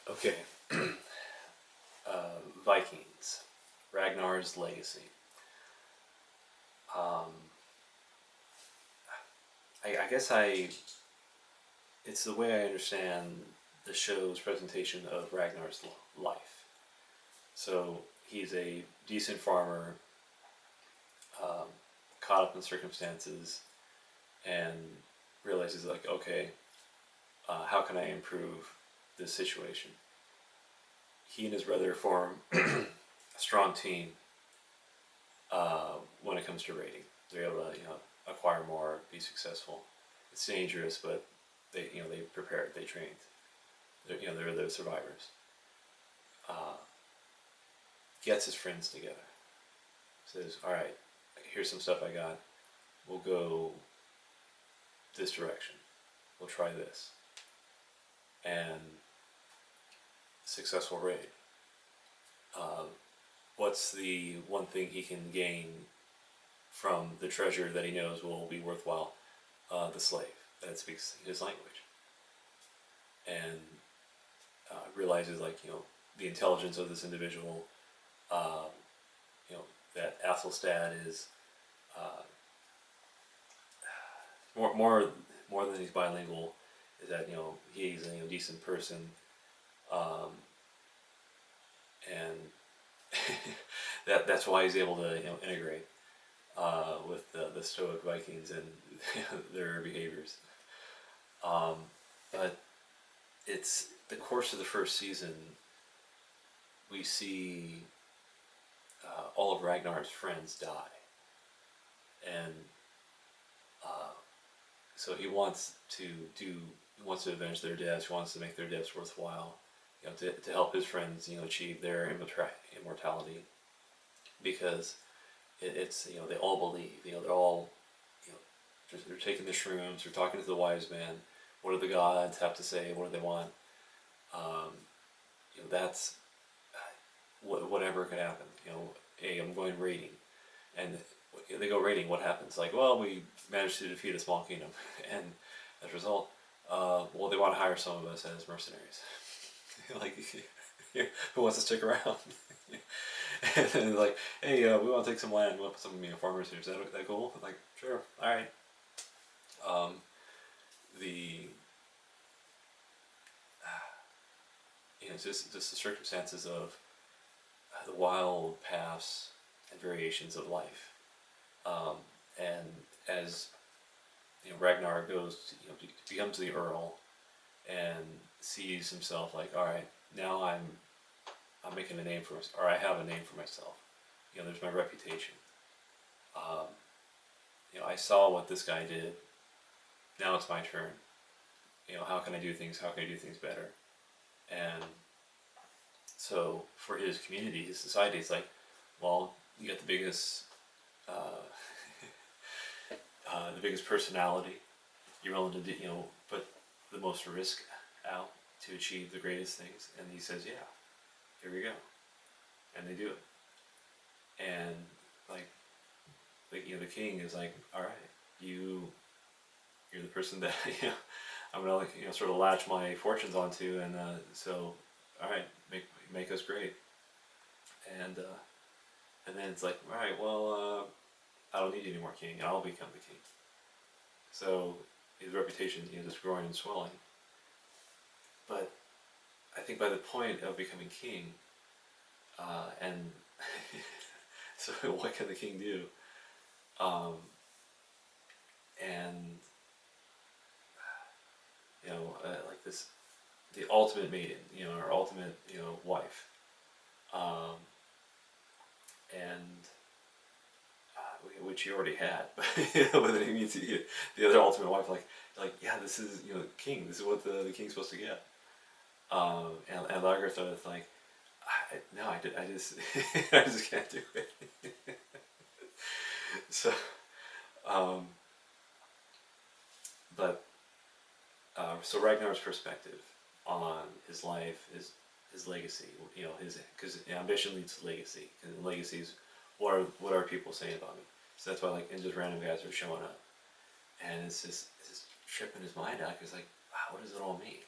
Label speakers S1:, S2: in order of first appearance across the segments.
S1: Okay. Vikings. Ragnar's legacy. Um, I guess it's the way I understand the show's presentation of Ragnar's life. So he's a decent farmer, um, caught up in circumstances, and realizes like, okay, how can I improve this situation? He and his brother form a strong team when it comes to raiding. They're able to, acquire more, be successful. It's dangerous, but they prepared, they trained. They're the survivors. Uh, Gets his friends together. Says, all right, here's some stuff I got. We'll go this direction. We'll try this. And successful raid. Uh, what's the one thing he can gain from the treasure that he knows will be worthwhile? The slave that speaks his language. And realizes, like, the intelligence of this individual, um, that Athelstad is uh, more than he's bilingual, is that he's a decent person, um, and that's why he's able to integrate with the Stoic Vikings and their behaviors. But it's the course of the first season. We see all of Ragnar's friends die, and so he wants to avenge their deaths. He wants to make their deaths worthwhile, to help his friends, achieve their immortality, because it's they all believe, they're all, they're taking the shrooms, they're talking to the wise man. What do the gods have to say? What do they want? That's whatever could happen. Hey, I'm going raiding, and they go raiding. What happens? Like, well, we managed to defeat a small kingdom, and as a result, well, they want to hire some of us as mercenaries. Like, who wants to stick around? And then like, hey, we want to take some land. We want to put some farmers here. Is that cool? Like, sure, all right. The it's just the circumstances of the wild paths and variations of life, and as Ragnar goes, becomes the Earl, and sees himself like, all right, now I'm making a name for myself, or I have a name for myself. There's my reputation. I saw what this guy did. Now it's my turn. How can I do things? How can I do things better? And so for his community, his society, it's like, well, you got the biggest, the biggest personality. You're willing to put the most risk out to achieve the greatest things. And he says, yeah, here we go. And they do it. And like the king is like, all right, you're the person that I'm gonna sort of latch my fortunes onto, and so all right, make us great. And then it's like, all right, well, I don't need you anymore, king. I'll become the king. So his reputation just growing and swelling. But I think by the point of becoming king, and so what can the king do? And like this, the ultimate maiden, our ultimate, wife, and which he already had, but but then he meets the other ultimate wife, like yeah, this is king. This is what the king's supposed to get. And Lagertha is like, no, I just I just can't do it. So, but so Ragnar's perspective on his life, his legacy, because ambition leads to legacy, and legacy is what are people saying about me. So that's why and just random guys are showing up, and it's just tripping his mind out. Because like, wow, what does it all mean?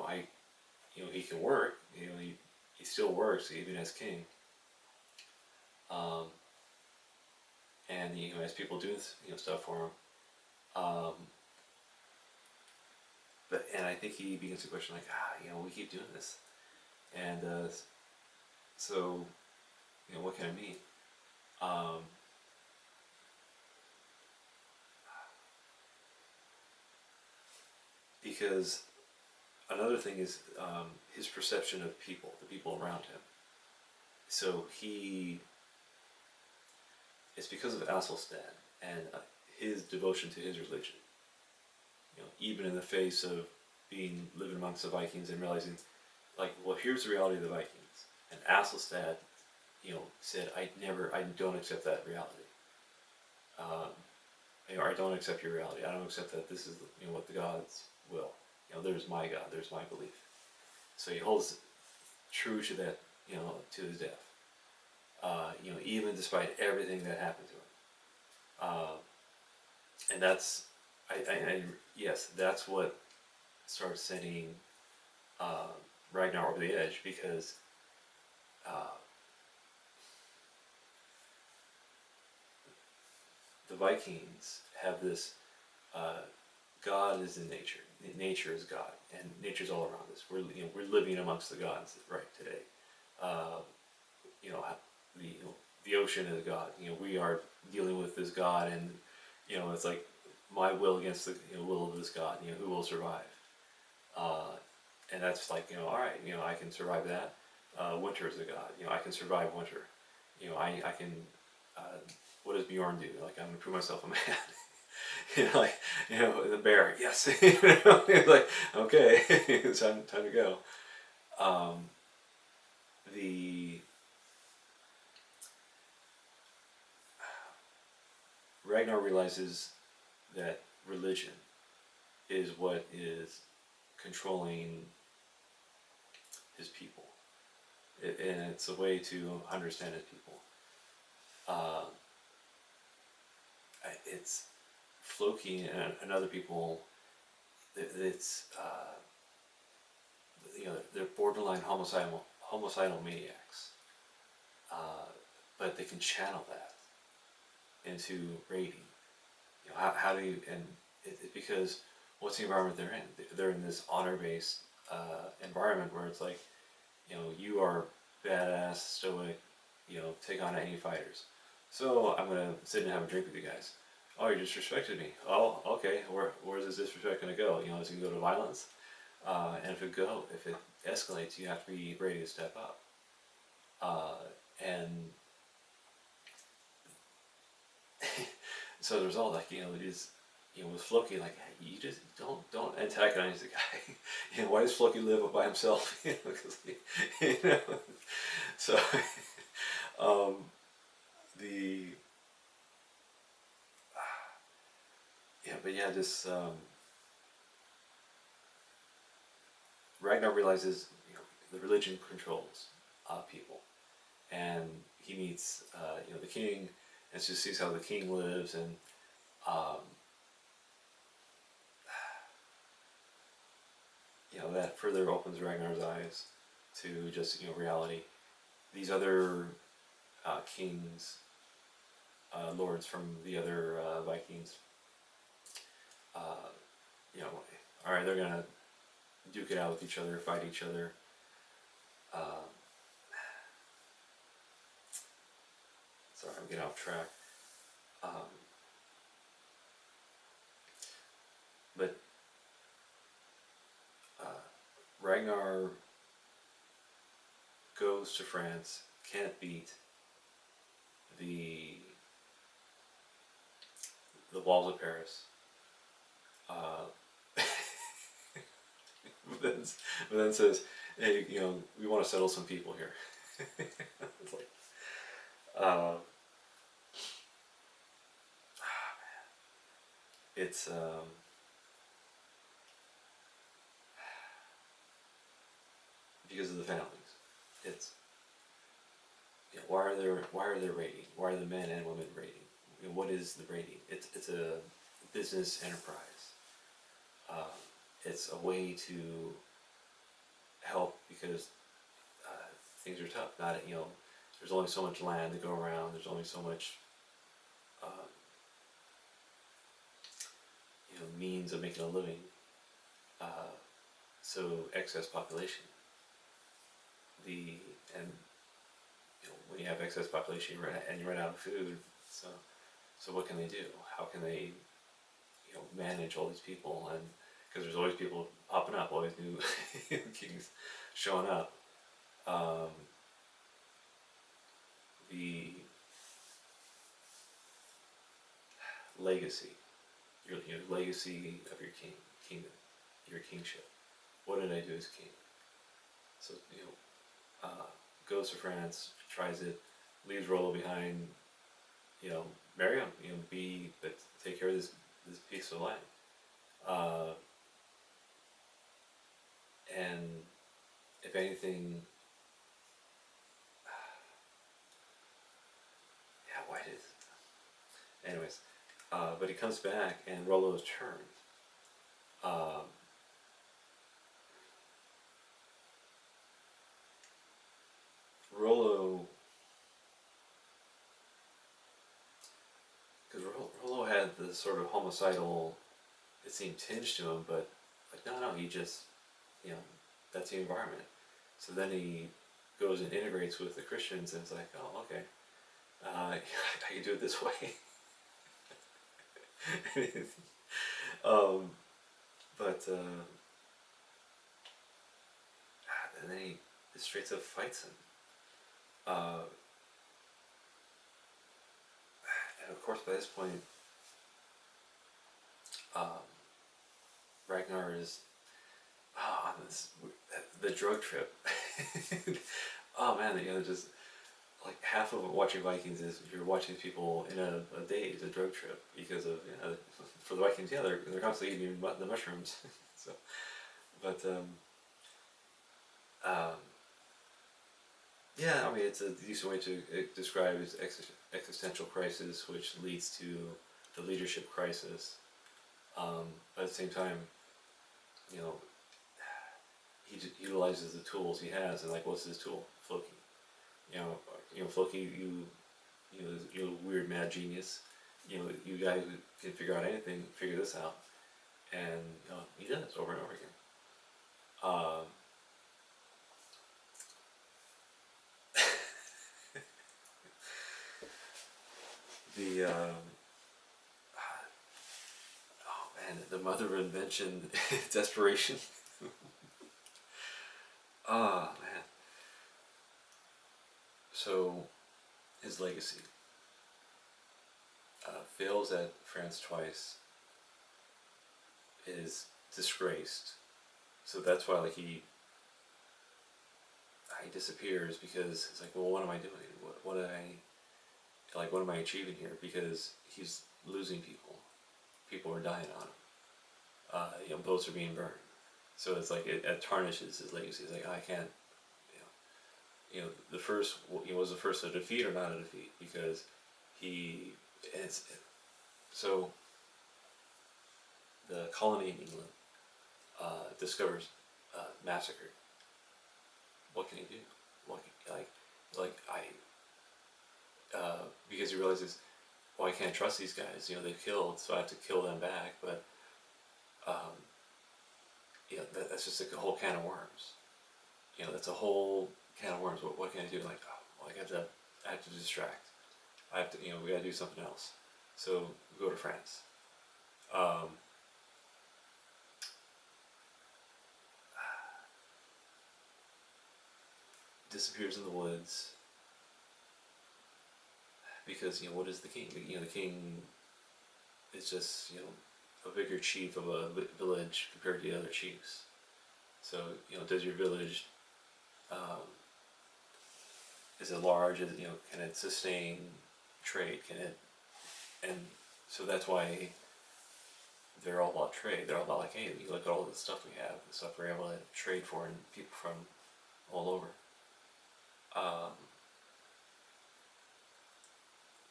S1: I can work. He still works even as king. And has people doing stuff for him. And I think he begins to question we keep doing this, and so what can it mean? Because another thing is his perception of people, the people around him. So it's because of Aslaug and his devotion to his religion. Even in the face of living amongst the Vikings and realizing, here's the reality of the Vikings. And Aslaug, said, I don't accept that reality. I don't accept your reality. I don't accept that this is what the gods will. There's my God. There's my belief. So he holds true to that, to his death. Even despite everything that happened to him. And that's, yes, that's what starts sending Ragnar over the edge, because the Vikings have this God is in nature. Nature is God, and nature's all around us. We're living amongst the gods right today. The ocean is God. We are dealing with this God, and it's like my will against the will of this God. Who will survive? And that's all right. I can survive that. Winter is a God. I can survive winter. I can. What does Bjorn do? I'm gonna prove myself a man. The bear. Yes. Okay, it's time to go. The Ragnar realizes that religion is what is controlling his people, and it's a way to understand his people. It's Floki and other people. It's they're borderline homicidal maniacs, but they can channel that into raiding. How do you, and because what's the environment they're in? They're in this honor-based environment where it's you are badass, stoic, take on any fighters. So I'm gonna sit and have a drink with you guys. Oh, you disrespected me. Oh, okay. Where's this disrespect gonna go? Is it gonna go to violence? And if it escalates, you have to be ready to step up. And so as a result, it is, with Floki, hey, you just don't antagonize the guy. Why does Floki live by himself? So, this Ragnar realizes, the religion controls people, and he meets, the king, and just sees how the king lives, and that further opens Ragnar's eyes to just reality. These other kings, lords from the other Vikings, all right, they're gonna duke it out with each other, fight each other. Sorry, I'm getting off track. But Ragnar goes to France, can't beat the walls of Paris. But then says, hey, we want to settle some people here. It's it's because of the families. It's why are they raiding? Why are the men and women raiding? What is the raiding? It's a business enterprise. It's a way to help because things are tough. Not there's only so much land to go around. There's only so much um, means of making a living. Uh, so excess population. And when you have excess population, you run out of food. So what can they do? How can they manage all these people? And because there's always people popping up, always new kings showing up. The legacy, your legacy of your kingdom, your kingship. What did I do as king? So goes to France, tries it, leaves Rollo behind. Marry him. But take care of this piece of land. And if anything, yeah, why did? Anyways, but he comes back and Rollo's turned. Rollo, because Rollo had the sort of homicidal, it seemed, tinge to him, but no, he just, that's the environment. So then he goes and integrates with the Christians, and it's like, oh, okay, I can do it this way. But and then he straight up fights him. And of course, by this point, Ragnar is on the drug trip. Oh man, just like half of watching Vikings is you're watching people in a daze, a drug trip, because of for the Vikings, yeah, they're constantly eating the mushrooms. So, but yeah, I mean it's a decent way to describe his existential crisis, which leads to the leadership crisis. But at the same time, he utilizes the tools he has, and what's his tool? Floki. Floki, you're a weird mad genius. You guys who can figure out anything, figure this out, and he does over and over again. Oh man, the mother of invention, desperation. Ah man. So, his legacy. Fails at France twice. Is disgraced. So that's why he disappears, because it's well, what am I doing? What am I achieving here? Because he's losing people. People are dying on him. Boats are being burned. So it's it tarnishes his legacy. It's I can't. The first was the first a defeat or not a defeat, because so the colony in England discovers massacre. What can he do? Because he realizes, I can't trust these guys. They've killed, so I have to kill them back. But that's just a whole can of worms. That's a whole can of worms. What can I do? I have to distract. I have to, we gotta do something else. So we go to France. Disappears in the woods. Because, what is the king? The king is just, a bigger chief of a village compared to the other chiefs. So, does your village, is it large? Can it sustain trade? And so that's why they're all about trade. They're all about hey, you look at all the stuff we have, the stuff we're able to trade for, and people from all over.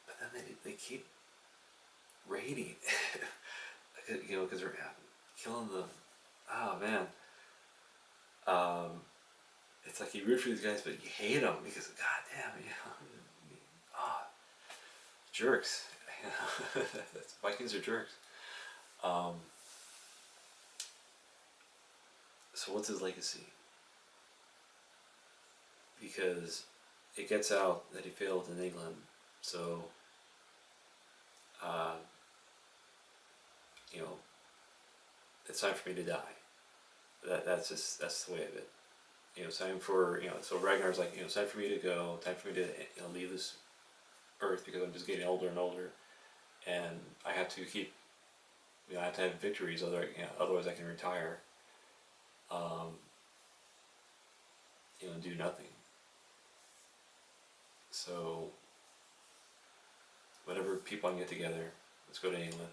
S1: But then they keep raiding, because they're killing the. Oh man. it's like you root for these guys, but you hate them because, god damn, jerks. Vikings are jerks. So what's his legacy? Because it gets out that he failed in England, so it's time for me to die. That's the way of it. It's time for So Ragnar's like, it's time for me to go. Time for me to leave this earth because I'm just getting older and older, and I have to keep. I have to have victories. Otherwise I can retire. And do nothing. So whatever people I can get together, let's go to England.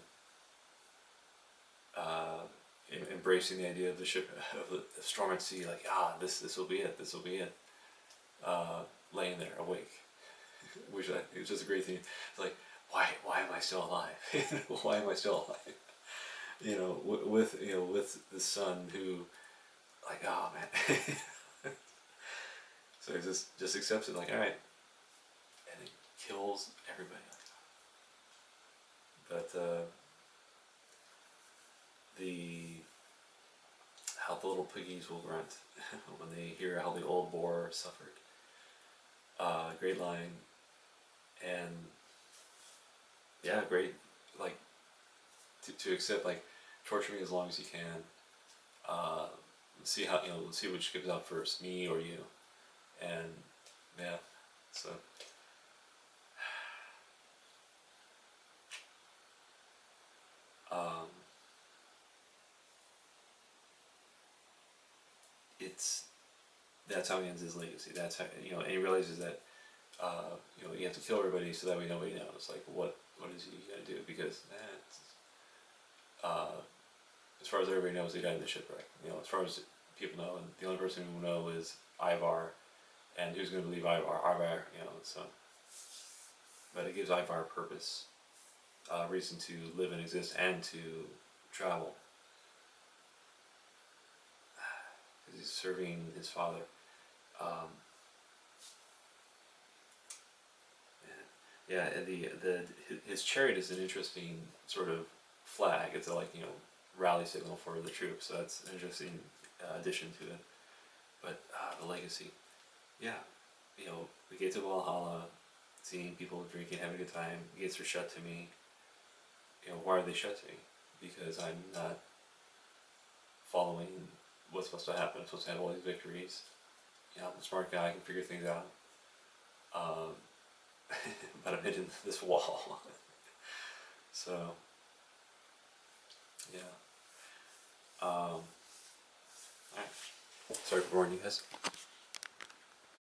S1: Embracing the idea of the ship, of the storm at sea, like this will be it. This will be it. Laying there awake, which it was just a great thing. It's like, why am I still alive? Why am I still alive? With the son who, like, oh man. So he just accepts it, like, all right, and it kills everybody. But how the little piggies will grunt when they hear how the old boar suffered. Great line, and yeah, great, like, to accept, like, torture me as long as you can. See see which gives out first, me or you, and yeah, so. That's how he ends his legacy. That's how, and he realizes that you have to kill everybody so that way nobody knows. Like, what is he gonna do? Because as far as everybody knows, he died in the shipwreck. As far as people know, and the only person who know is Ivar, and who's gonna believe Ivar? Ivar, so. But it gives Ivar purpose, reason to live and exist, and to travel. Because he's serving his father. Yeah, and his chariot is an interesting sort of flag. It's a rally signal for the troops. So that's an interesting addition to it. But the legacy, yeah, the gates of Valhalla, seeing people drinking, having a good time. The gates are shut to me. Why are they shut to me? Because I'm not following what's supposed to happen. I'm supposed to have all these victories. I'm a smart guy. I can figure things out. But I'm hitting this wall. So, yeah. Alright. Sorry for boring you guys.